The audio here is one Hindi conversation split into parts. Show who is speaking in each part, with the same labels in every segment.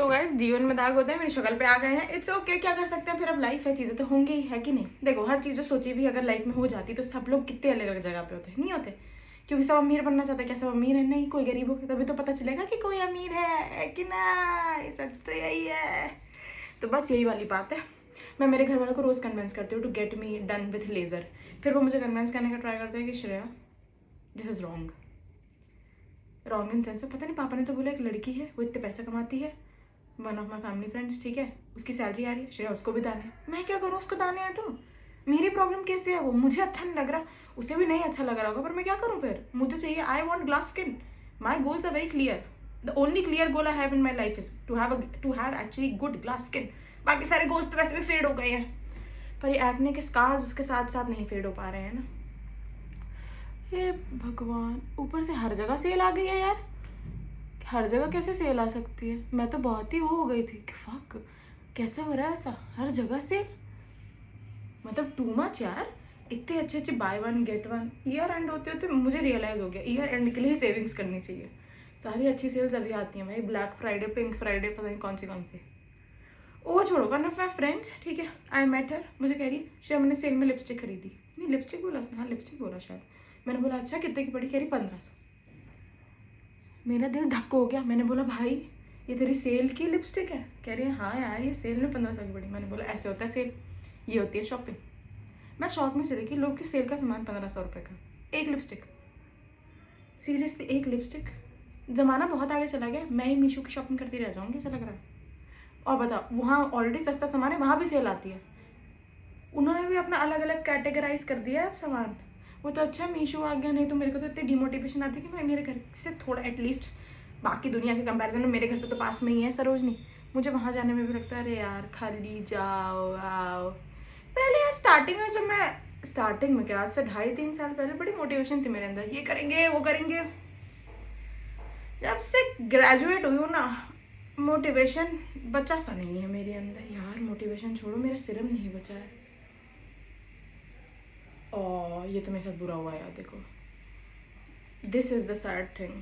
Speaker 1: सो गाइस, जीवन में दाग होते हैं, मेरी शक्ल पे आ गए हैं। इट्स ओके, क्या कर सकते हैं, फिर अब लाइफ है, चीज़ें तो होंगी ही, है कि नहीं। देखो, हर चीज़ जो सोची भी अगर लाइफ में हो जाती तो सब लोग कितने अलग अलग जगह पे होते हैं, नहीं होते? क्योंकि सब अमीर बनना चाहते हैं। क्या सब अमीर है? नहीं, कोई गरीब हो तभी तो पता चलेगा कि कोई अमीर है कि ना। सच तो यही है। तो बस यही वाली बात है। मैं मेरे घर वालों को रोज़ कन्विंस करती हूँ to get me done with laser. फिर वो मुझे कन्विंस करने का ट्राई करते हैं कि Shreya, this is wrong. Wrong in sense, पता नहीं, पापा ने तो बोला एक लड़की है, वो इतने पैसा कमाती है, one of my family friends, ठीक है, उसकी सैलरी आ रही है, श्रेया उसको भी दाने। मैं क्या करूँ, उसको दाने हैं तो मेरी प्रॉब्लम कैसे है? वो मुझे अच्छा नहीं लग रहा, उसे भी नहीं अच्छा लग रहा होगा, पर मैं क्या करूँ? फिर मुझे चाहिए, I want glass skin. My goals are very clear. The only clear goal I have in my life is to have actually good glass skin. बाकी सारे गोल्स तो वैसे भी फेड हो गए हैं, पर ये एक्ने के स्कार्स उसके साथ साथ नहीं फेड हो पा रहे हैं ना। हे भगवान, ऊपर से हर जगह सेल आ गई है यार। हर जगह कैसे सेल आ सकती है? मैं तो बहुत ही वो हो गई थी कि फक, कैसे हो रहा है ऐसा, हर जगह सेल। मतलब टू मच यार। इतने अच्छे अच्छे by one get one, year and होते होते मुझे रियलाइज हो गया ईयर एंड के लिए ही सेविंग्स करनी चाहिए। सारी अच्छी सेल्स अभी आती हैं भाई, ब्लैक फ्राइडे, पिंक फ्राइडे, पता नहीं कौन सी। वो छोड़ो, वन ऑफ माई फ्रेंड्स, ठीक है, आई मेट हर, मुझे कह रही शायद मैंने सेल में लिपस्टिक खरीदी। नहीं, लिपस्टिक बोला, हाँ लिपस्टिक बोला शायद। मैंने बोला अच्छा कितने की पड़ी? कह रही 1500। मेरा दिल धक्क हो गया। मैंने बोला भाई ये तेरी सेल की लिपस्टिक है? कह रही है हाँ यार, ये सेल में 1500 की पड़ी। मैंने बोला ऐसे होता है सेल, ये होती है शॉपिंग। मैं शॉक में चली कि लोग की सेल का सामान 1500 रुपये का, एक लिपस्टिक। सीरियसली एक लिपस्टिक। ज़माना बहुत आगे चला गया, मैं ही मीशो की शॉपिंग करती रह जाऊँगी ऐसा लग रहा है। और बताओ, वहाँ ऑलरेडी सस्ता सामान है, वहाँ भी सेल आती है। उन्होंने भी अपना अलग अलग कैटेगराइज कर दिया है अब सामान। वो तो अच्छा मीशो आ गया, नहीं तो मेरे को तो इतनी डिमोटिवेशन आती है कि मैं मेरे घर से थोड़ा एटलीस्ट, बाकी दुनिया के कंपैरिजन में मेरे घर से तो पास में ही है सरोजनी, मुझे वहाँ जाने में भी लगता है अरे यार खाली जाओ आओ। पहले यार स्टार्टिंग में, जब मैं स्टार्टिंग में क्या, आज से 2.5-3 साल पहले बड़ी मोटिवेशन थी मेरे अंदर, ये करेंगे वो करेंगे। जब से ग्रेजुएट हुई हूँ ना, मोटिवेशन बचा सा नहीं है मेरे अंदर यार। मोटिवेशन छोड़ो, मेरा सिरम नहीं बचा है। और ये तो मेरे साथ बुरा हुआ यार। देखो, this is the sad thing.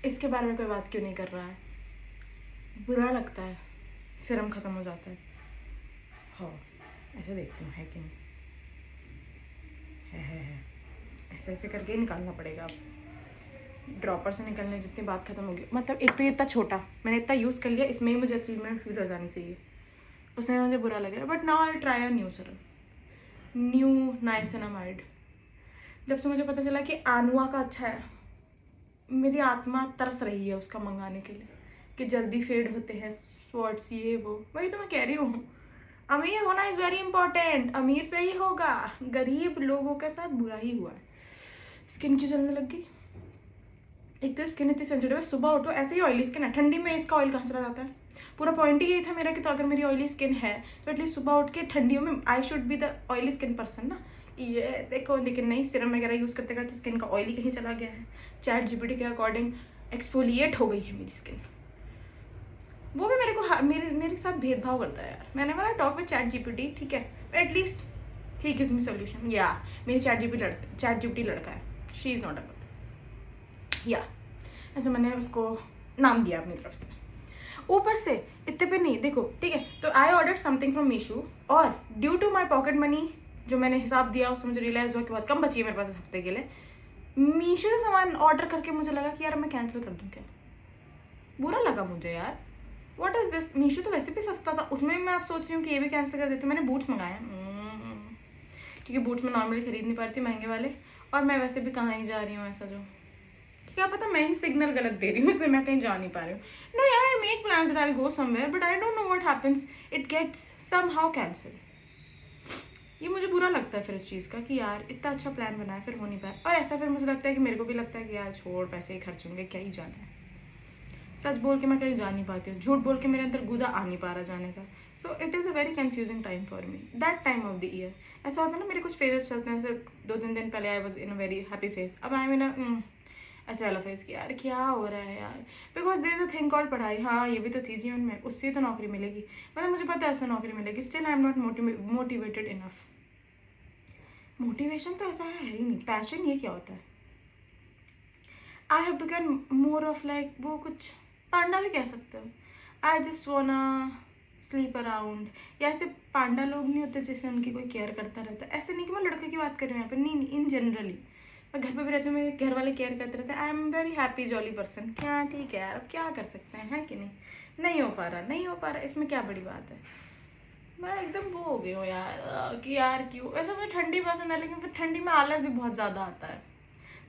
Speaker 1: इसके बारे में कोई बात क्यों नहीं कर रहा है? बुरा लगता है, सिरम खत्म हो जाता है। हाँ, ऐसे देखती हूँ, है कि नहीं? है। ऐसे ऐसे करके ही निकालना पड़ेगा अब। ड्रॉपर से निकलने जितनी बात खत्म होगी, मतलब एक तो ये इतना छोटा मैंने इतना यूज़ कर लिया, इसमें ही मुझे अचीवमेंट फील हो जानी चाहिए, उसमें मुझे बुरा लग रहा है। But now I try a new Siram, new niacinamide. जब से मुझे पता चला कि आनुआ का अच्छा है, मेरी आत्मा तरस रही है उसका मंगाने के लिए, कि जल्दी फेड होते हैं स्पॉट्स, ये वो। वही तो मैं कह रही हूँ, अमीर होना इज़ वेरी इंपॉर्टेंट। अमीर से ही होगा, गरीब लोगों के साथ बुरा ही हुआ है। स्किन क्यों जलने लग गई? एक तो स्किन इतनी सेंसिटिव है, सुबह उठो ऐसे ही ऑयली स्किन है, ठंडी में इसका ऑयल कहाँ चला जाता है? पूरा पॉइंट ही यही था मेरा कि तो अगर मेरी ऑयली स्किन है तो एटलीस्ट सुबह उठ के ठंडियों में I should be the oily skin person ना। ये देखो, लेकिन नहीं, सिरम वगैरह यूज़ करते करते स्किन का ऑयली कहीं चला गया है। चैट जीपीटी के अकॉर्डिंग एक्सफोलिएट हो गई है मेरी स्किन। वो भी मेरे साथ भेदभाव करता है यार। मैंने बोला टॉक विद चैट जीपीटी, ठीक है, at least he gives me solution. या मेरी चैट जीपीटी लड़का है, she is not a good, या ऐसे मैंने उसको नाम दिया अपनी तरफ से। ऊपर से इतने पे नहीं, देखो ठीक है, तो I order something from Meesho, और due to my pocket money जो मैंने हिसाब दिया उससे मुझे रियलाइज हुआ कि बहुत कम बची है मेरे पास इस हफ्ते के लिए। मीशो से सामान ऑर्डर करके मुझे लगा कि यार मैं कैंसिल कर दूँ क्या? बुरा लगा मुझे यार। What is this? मीशो तो वैसे भी सस्ता था, उसमें भी मैं आप सोच रही हूँ कि ये भी कैंसिल कर देती हूँ। मैंने बूट्स मंगाए, क्योंकि बूट्स मैं नॉर्मली खरीद नहीं पा रही थी महंगे वाले, और मैं वैसे भी कहाँ ही जा रही हूँ ऐसा, जो क्या पता मैं ही सिग्नल गलत दे रही हूँ, इसलिए मैं कहीं जा नहीं पा रही हूँ। नो यार, I make plans that I will go somewhere, but I don't know what happens, it gets somehow cancel. ये मुझे बुरा लगता है फिर इस चीज़ का कि यार इतना अच्छा प्लान बनाया फिर हो नहीं पाया। और ऐसा फिर मुझे लगता है कि मेरे को भी लगता है कि यार छोड़, पैसे ही खर्चेंगे, क्या ही जाना है। सच बोल के मैं कहीं जा नहीं पाती हूँ, झूठ बोल के मेरे अंदर गुदा आ नहीं पा रहा जाने का। So it is a very confusing time for me, that time of the year. ऐसा होता है ना, मेरे कुछ फेजेस चलते हैं, जैसे 2-3 दिन पहले I was in a very happy phase, अब आई इन अ ऐसे वाला फेस कि यार क्या हो रहा है यार, because there is a thing called पढ़ाई। हाँ, ये भी तो थी जीवन में, उससे तो नौकरी मिलेगी, मतलब मुझे पता है उससे नौकरी मिलेगी, still I am not motivated enough. Motivation तो ऐसा है ही नहीं। पैशन ये क्या होता है? I have become more of like वो कुछ पांडा भी कह सकते हो। I just wanna sleep around, या ऐसे पांडा लोग नहीं होते जैसे उनकी कोई केयर करता रहता है, ऐसे नहीं कि मैं लड़के की बात कर रही हूँ यहाँ पे, नहीं, इन जनरली मैं घर पे भी रहती हूँ, मेरे घर वाले केयर करते रहते हैं। I am very happy jolly person. क्या ठीक है यार, अब क्या कर सकते हैं, है कि नहीं। नहीं हो पा रहा, नहीं हो पा रहा, इसमें क्या बड़ी बात है। मैं एकदम वो हो गई हूँ यार कि यार क्यों। वैसे मुझे ठंडी पसंद है, लेकिन फिर ठंडी में आलस भी बहुत ज़्यादा आता है।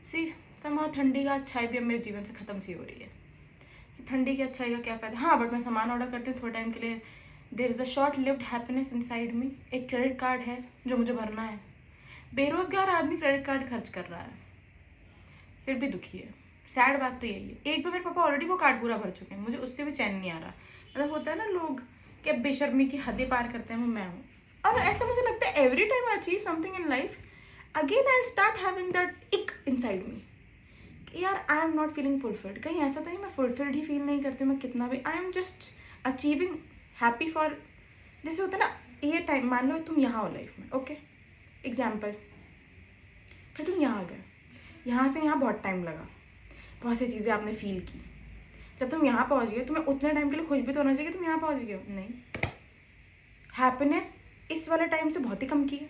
Speaker 1: सी समहाउ ठंडी का अच्छाई भी अब मेरे जीवन से ख़त्म सी हो रही है कि ठंडी की अच्छाई का क्या फ़ायदा। हाँ, बट मैं सामान ऑर्डर करती हूँ थोड़े टाइम के लिए। There is a short lived happiness inside me. एक क्रेडिट कार्ड है जो मुझे भरना है। बेरोजगार आदमी क्रेडिट कार्ड खर्च कर रहा है, फिर भी दुखी है। सैड बात तो यही है। एक बार मेरे पापा ऑलरेडी वो कार्ड पूरा भर चुके हैं, मुझे उससे भी चैन नहीं आ रहा। मतलब होता है ना लोग कि बेशर्मी की हदें पार करते हैं, वो मैं हूँ। और ऐसा मुझे लगता है every time I achieve something in life, again I start having that इक इनसाइड मी। यार आई एम नॉट फीलिंग फुलफिल्ड। कहीं ऐसा तो नहीं मैं फुलफिल्ड ही फील नहीं करती मैं कितना भी। I am just achieving happy for, जैसे होता है ना, ये टाइम मान लो तुम यहाँ हो लाइफ में, ओके एग्जाम्पल, फिर तुम यहाँ आ गए, यहाँ से यहाँ बहुत टाइम लगा, बहुत सी चीज़ें आपने फील की। जब तुम यहाँ पहुँच गए, तुम्हें उतने टाइम के लिए खुश भी तो होना चाहिए कि तुम यहाँ पहुँच गए हो। नहीं, हैप्पीनेस इस वाले टाइम से बहुत ही कम की है।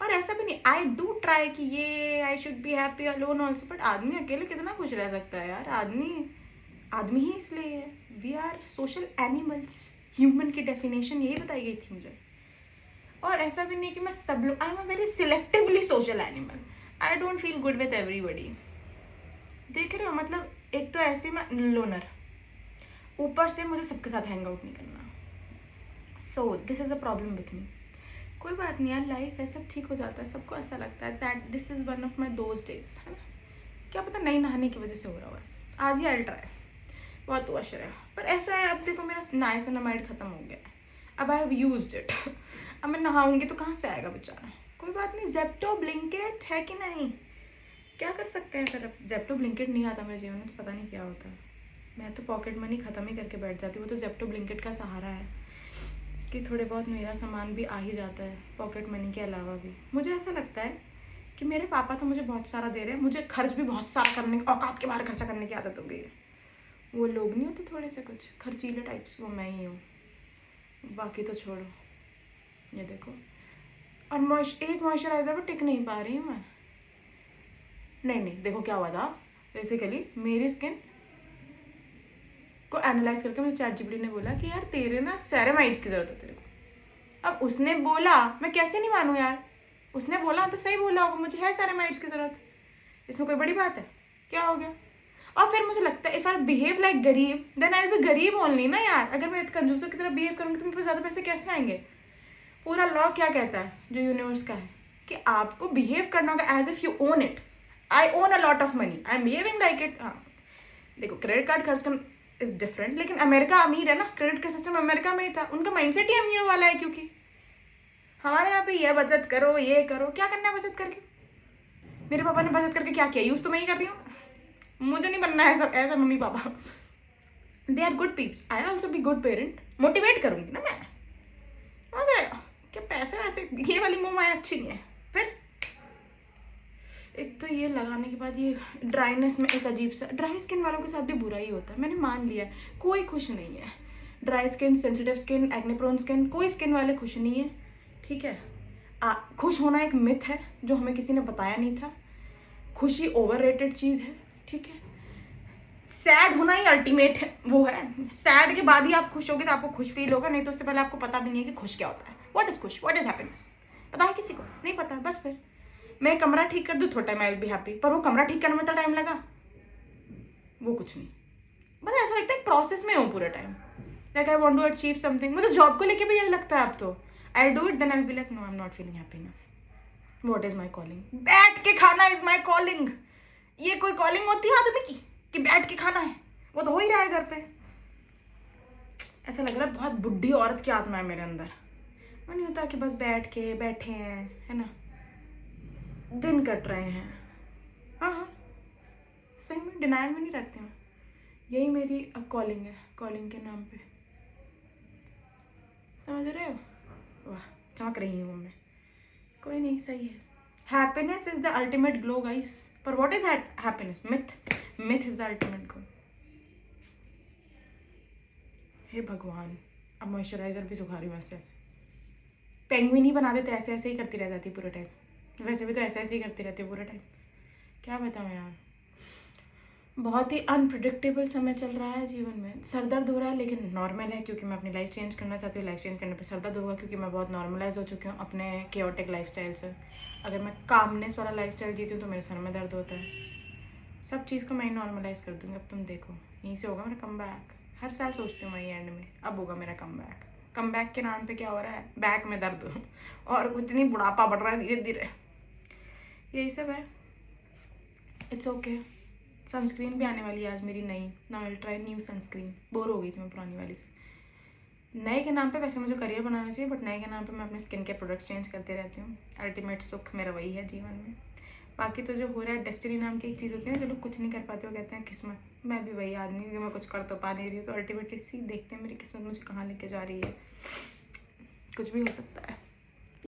Speaker 1: और ऐसा भी नहीं, आई डू ट्राई कि ये I should be happy alone also, but आदमी अकेले कितना खुश रह सकता है यार। आदमी ही इसलिए है, we are social animals. Human की डेफिनेशन यही बताई गई थी मुझे। और ऐसा भी नहीं कि मैं सब लोग, I am a very selectively social animal. I don't feel good with everybody. देख रहे हो, मतलब एक तो ऐसे मैं लोनर, ऊपर से मुझे सबके साथ हैंग आउट नहीं करना। So this is a problem with me. कोई बात नहीं यार, लाइफ है, सब ठीक हो जाता है। सबको ऐसा लगता है that this is one of my those days, है ना। क्या पता नहीं नहाने की वजह से हो रहा होगा। आज ही आई ट्राई, बहुत वॉश है। पर ऐसा है, अब देखो मेरा नाइसिनामाइड खत्म हो गया है, अब आई हैव यूज्ड इट। अब मैं नहाऊंगी तो कहाँ से आएगा बेचारा। कोई बात नहीं, जेप्टो ब्लिंकिट है कि नहीं, क्या कर सकते हैं फिर। अब जेप्टो ब्लिंकिट नहीं आता मेरे जीवन में तो पता नहीं क्या होता है। मैं तो पॉकेट मनी ख़त्म ही करके बैठ जाती हूँ। वो तो जेप्टो ब्लिंकिट का सहारा है कि थोड़े बहुत मेरा सामान भी आ ही जाता है पॉकेट मनी के अलावा भी। मुझे ऐसा लगता है कि मेरे पापा तो मुझे बहुत सारा दे रहे हैं, मुझे खर्च भी बहुत सारा करने, औकात के बाहर खर्चा करने की आदत हो गई है। वो लोग नहीं होते थोड़े से कुछ खर्चीले टाइप्स, वो मैं ही हूँ। बाकी तो छोड़ो, ये देखो। और एक मॉइस्चराइज़र पर टिक नहीं पा रही हूँ मैं। नहीं, देखो क्या हुआ था। बेसिकली मेरी स्किन को एनालाइज करके मुझे ChatGPT ने बोला कि यार तेरे ना सेरेमाइड्स की ज़रूरत है तेरे को। अब उसने बोला, मैं कैसे नहीं मानूँ यार, उसने बोला तो सही बोला होगा, मुझे है सेरेमाइड्स की ज़रूरत। इसमें कोई बड़ी बात है, क्या हो गया। और फिर मुझे लगता है इफ़ आई बिहेव लाइक गरीब देन आई विल बी गरीब ओनली ना यार। अगर मैं कंजूसों की तरह बिहेव करूँगी तो मेरे पास ज़्यादा पैसे कैसे आएंगे। पूरा लॉ क्या कहता है जो यूनिवर्स का है कि आपको बिहेव करना होगा as if you own it. I own a lot of money, I am behaving like it. हाँ देखो, क्रेडिट कार्ड खर्च कर इज डिफरेंट, लेकिन अमेरिका अमीर है ना, क्रेडिट का सिस्टम अमेरिका में ही था, उनका माइंडसेट ही अमीरों वाला है। क्योंकि हमारे यहाँ पे ये बचत करो, ये करो, क्या करना है बचत करके। मेरे पापा ने बचत करके क्या किया, यूज तो मैं ही कर रही हूँ। मुझे नहीं बनना है सब ऐसा mummy papa. They are good peeps, I also be good parent. Motivate करूंगी ना मैं, समझ रहे हो क्या। पैसे वैसे ये वाली मोह माया अच्छी नहीं है। फिर एक तो ये लगाने के बाद ये ड्राइनेस में एक अजीब सा, ड्राई स्किन वालों के साथ भी बुरा ही होता है, मैंने मान लिया है। कोई खुश नहीं है, dry skin, sensitive skin, acne prone skin, कोई स्किन वाले खुश नहीं है, ठीक है। खुश होना एक मिथ है जो हमें किसी ने बताया नहीं था। खुशी ओवररेटेड चीज़ है, ठीक है। सैड होना ही अल्टीमेट है, वो है। सैड के बाद ही आप खुश होगे तो आपको खुश फील होगा, नहीं तो उससे पहले आपको पता भी नहीं है कि खुश क्या होता है। व्हाट इज खुश, व्हाट इज हैप्पीनेस, पता है किसी को नहीं पता। बस फिर मैं कमरा ठीक कर दूँ थोड़ा time I will be happy, पर वो कमरा ठीक करने में तो टाइम लगा, वो कुछ नहीं। बस ऐसा लगता है प्रोसेस में हूँ पूरा time, like I want to achieve something. मुझे जॉब को लेके भी यही लगता है अब तो। I do it then I will be like no, I am not feeling happy enough. What is my calling, बैठ के खाना इज माई कॉलिंग। ये कोई कॉलिंग होती है आदमी की कि बैठ के खाना है, वो तो हो ही रहा है घर पे। ऐसा लग रहा है बहुत बुढ़ी औरत की आत्मा है मेरे अंदर। वो नहीं होता कि बस बैठे हैं, है ना, दिन कट रहे हैं। हाँ, सही में डिनायल में नहीं रहती मैं। यही मेरी कॉलिंग है, कॉलिंग के नाम पे, समझ रहे हो। वाह, चमक रही हूँ मैं। कोई नहीं, सही है। Happiness is the ultimate glow guys. पर what is happiness, myth is the ultimate glow. हे भगवान, अब मॉइस्चराइज़र भी सुखा रही हूँ ऐसे ऐसे। पेंगुइन ही बना देते, ऐसे ऐसे ही करती रह जाती पूरे टाइम। वैसे भी तो ऐसे ऐसे ही करती रहती है पूरे टाइम, क्या बताऊँ यार। बहुत ही अनप्रिडिक्टेबल समय चल रहा है जीवन में। सर दर्द हो रहा है लेकिन नॉर्मल है, क्योंकि मैं अपनी लाइफ चेंज करना चाहती हूँ। लाइफ चेंज करने पे सर दर्द होगा, क्योंकि मैं बहुत नॉर्मलाइज हो चुकी हूँ अपने केओटिक लाइफस्टाइल से। अगर मैं कामनेस वाला लाइफस्टाइल जीती हूँ तो मेरे सर में दर्द होता है। सब चीज़ को मैं नॉर्मलाइज कर दूँगी। अब तुम देखो, यहीं से होगा मेरा कम बैक। हर साल सोचती हूँ वही एंड में, अब होगा मेरा कम बैक। कम बैक के नाम पे क्या हो रहा है, बैक में दर्द और कुछ नहीं, बुढ़ापा बढ़ रहा है धीरे धीरे। यही सब है। It's okay. सनस्क्रीन भी आने वाली है आज मेरी नई। Now I will try new sunscreen. Bore हो गई थी मैं पुरानी वाली से। नए के नाम पे वैसे मुझे करियर बनाना चाहिए, बट नए के नाम पे मैं अपने स्किन के प्रोडक्ट्स चेंज करते रहती हूँ। अल्टीमेट सुख मेरा वही है जीवन में। बाकी तो जो हो रहा है, डेस्टिनी नाम की एक चीज़ होती है ना, जो लोग कुछ नहीं कर पाते वो कहते हैं किस्मत। मैं भी वही आदमी हूँ कि मैं कुछ कर तो पा नहीं रही हूँ, तो अल्टीमेटली सी देखते हैं मेरी किस्मत मुझे कहाँ लेके जा रही है। कुछ भी हो सकता है।